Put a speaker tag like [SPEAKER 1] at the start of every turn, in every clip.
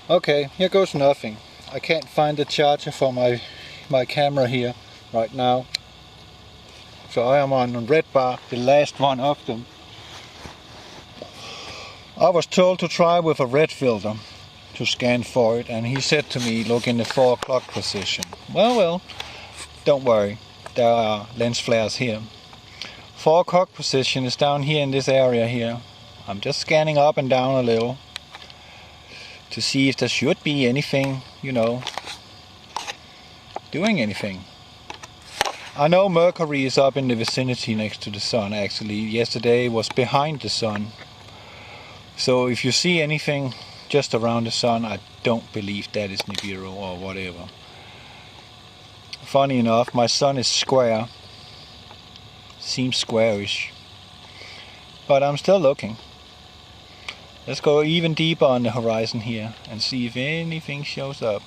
[SPEAKER 1] Okay, here goes nothing. I can't find the charger for my camera here right now. So I am on red bar, the last one of them. I was told to try with a red filter to scan for it, and he said to me, look in the 4 o'clock position. Well, don't worry, there are lens flares here. 4 o'clock position is down here in this area here. I'm just scanning up and down a little to see if there should be anything, doing anything. I know Mercury is up in the vicinity next to the sun actually. Yesterday was behind the sun. So if you see anything just around the sun, I don't believe that is Nibiru or whatever. Funny enough, my sun is square. Seems squarish. But I'm still looking. Let's go even deeper on the horizon here and see if anything shows up.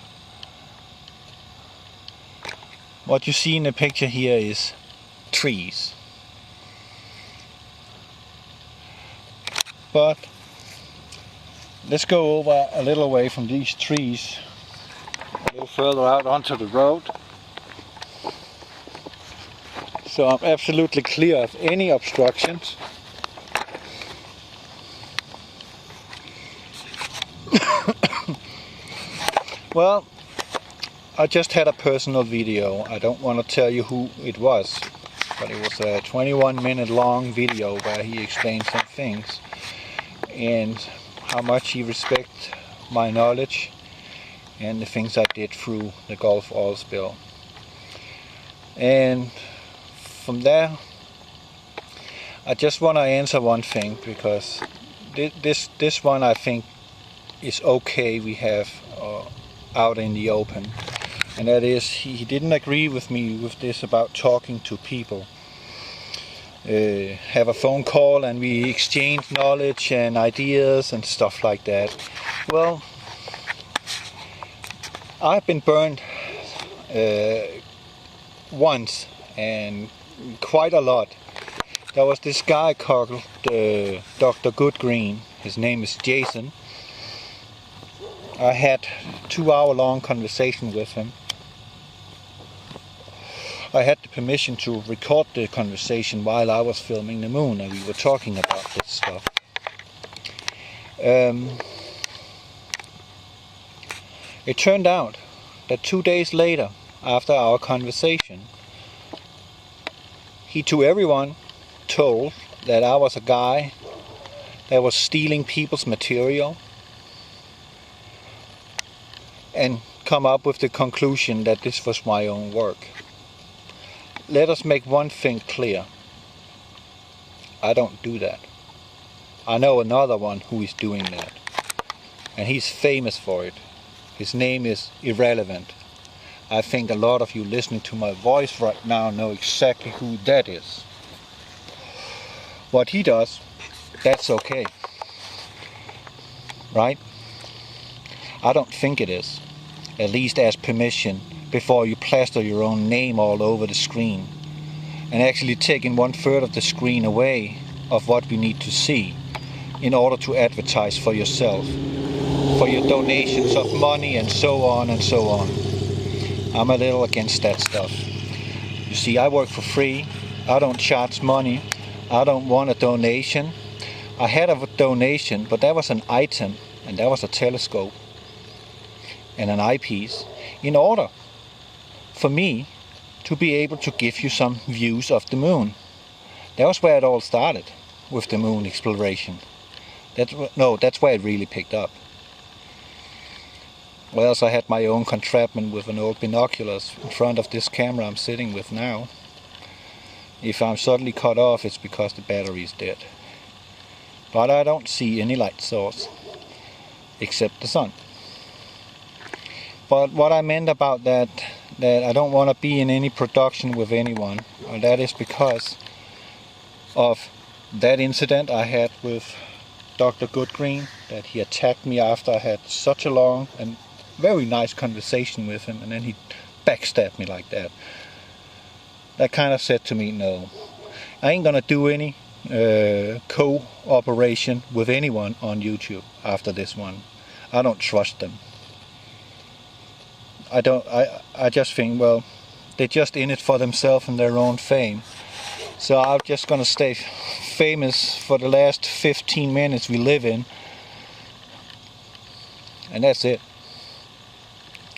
[SPEAKER 1] What you see in the picture here is trees. But let's go over a little away from these trees, a little further out onto the road. So I'm absolutely clear of any obstructions. Well, I just had a personal video. I don't want to tell you who it was, but it was a 21-minute long video where he explained some things and how much he respects my knowledge and the things I did through the Gulf oil spill. And from there, I just want to answer one thing, because this one I think is okay we have out in the open, and that is he didn't agree with me with this about talking to people. Have a phone call and we exchange knowledge and ideas and stuff like that. Well, I've been burned once, and quite a lot. There was this guy called Dr. Goodgreen. His name is Jason. I had 2-hour-long conversation with him. I had the permission to record the conversation while I was filming the moon, and we were talking about this stuff. It turned out that 2 days later, after our conversation, he to everyone told that I was a guy that was stealing people's material, and come up with the conclusion that this was my own work. Let us make one thing clear. I don't do that. I know another one who is doing that, and he's famous for it. His name is irrelevant. I think a lot of you listening to my voice right now know exactly who that is. What he does, that's okay. Right? I don't think it is. At least ask permission before you plaster your own name all over the screen, and actually taking 1/3 of the screen away of what we need to see in order to advertise for yourself, for your donations of money and so on and so on. I'm a little against that stuff. You see, I work for free. I don't charge money. I don't want a donation. I had a donation, but that was an item, and that was a telescope and an eyepiece, in order for me to be able to give you some views of the moon. That was where it all started, with the moon exploration. That's where it really picked up. Well, else I had my own contraption with an old binoculars in front of this camera I'm sitting with now. If I'm suddenly cut off, it's because the battery is dead. But I don't see any light source except the sun. But what I meant about that I don't want to be in any production with anyone, and that is because of that incident I had with Dr. Goodgreen, that he attacked me after I had such a long and very nice conversation with him, and then he backstabbed me like that. That kind of said to me, no, I ain't gonna do any cooperation with anyone on YouTube after this one. I don't trust them. I just think, well, they're just in it for themselves and their own fame. So I'm just gonna stay famous for the last 15 minutes we live in. And that's it.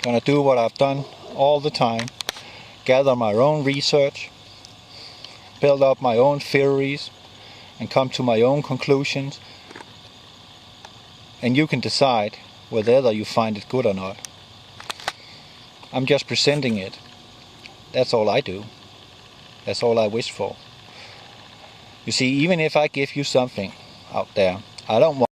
[SPEAKER 1] Gonna do what I've done all the time. Gather my own research. Build up my own theories. And come to my own conclusions. And you can decide whether you find it good or not. I'm just presenting it. That's all I do. That's all I wish for. You see, even if I give you something out there, I don't want